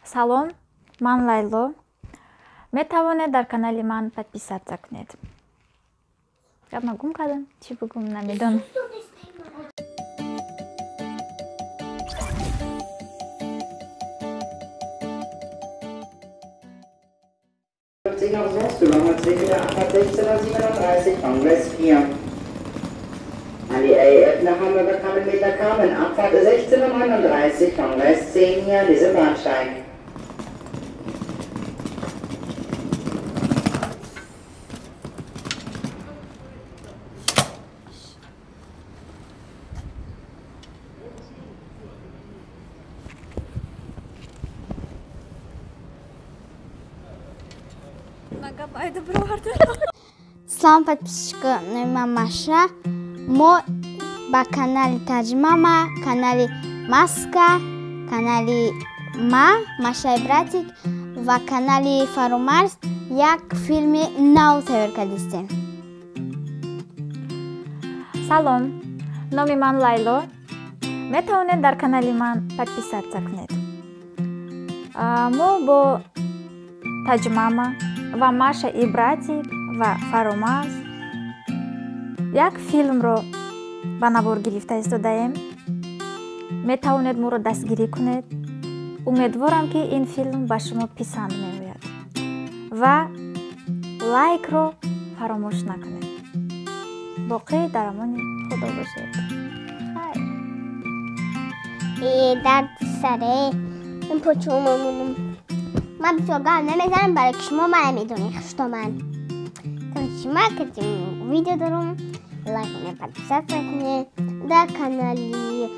Салом, ман Лайло. Метавонед дар канали ман подписаться кунед. Гапма гум кардам, чӣ бугум намедонам. Noch Soße, 16:37 Kongress 4. An die AEF nach Hamburg bekamen Meter kamen, Abfahrt 16:39 Kongress 10 hier an diesem Bahnsteig. Салом, подписчики, номер Маша. Мо ба канали Таҷмама, канали Маска, канали Машаи братик ва канали Фарумарз як филми нав тайёр кардистем. Салом, номи ман Лайло. Метавонед дар канали ман подписаться кунед. Мо бо Таҷмама ва Машаи братик ва Фарумарз як филмро ба навор гирифта истодаем. Метавонед моро дастгирӣ кунед. Умедворам ки ин филм ба шумо писанд меояд ва лайкро фаромӯш накунед. боқӣ дар амони худо бошед. درد سره این پوچوممونم من بسیار گرم نمیزنم برای که شما من میدونی خشتا من شما که ویدیو دارم لایک کنه پادپیسات کنه در کانالی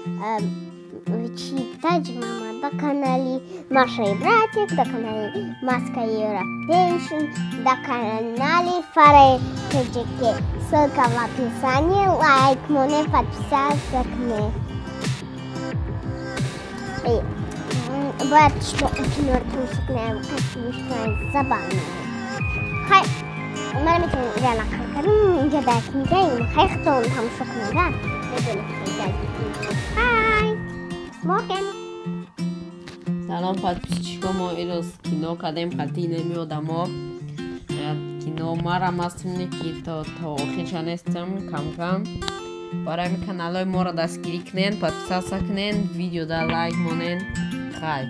چی Таҷмама, در کانالی Машаи братик, در کانالی Маска Европейшн, در کانالی Фарай ТЖК. Ссылка в описании, лайк моне подписаться к ней. باید کنار توسط کنم کسی زبانه خیلی من میتونم اینجا نقل کنم اینجا درک میگیم خیلی خطور تماشا کنم Hi! Morgen! Салом, подписчики, мо ирос кино кардем қатъи намеодамо. Кино мара мастумне ки то охирша нестам кам. Барои ҳамин каналҳои моро дастгирӣ кунен, подписаться кунен, видеода лайк монен. Хай.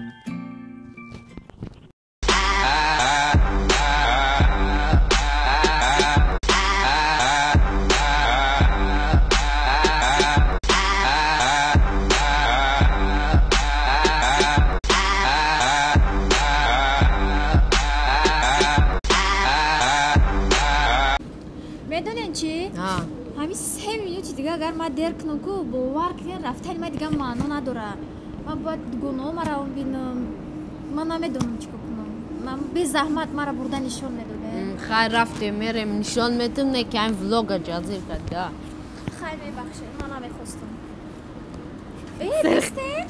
медонен чӣ? ҳамин 3 минути дига агар ман дер кунам ку бовар кунен рафтани ман дига маъно надорад. Ман бояд гуноҳамаро бинам. Ман намедонам чӣ кор кунам. Ман безаҳмат маро бурда нишон медоде. Хай рафтем мерем нишон медим не ки ҳамин влога ҷазир карда. Хай мебахшед, ман намехостам. Бистем?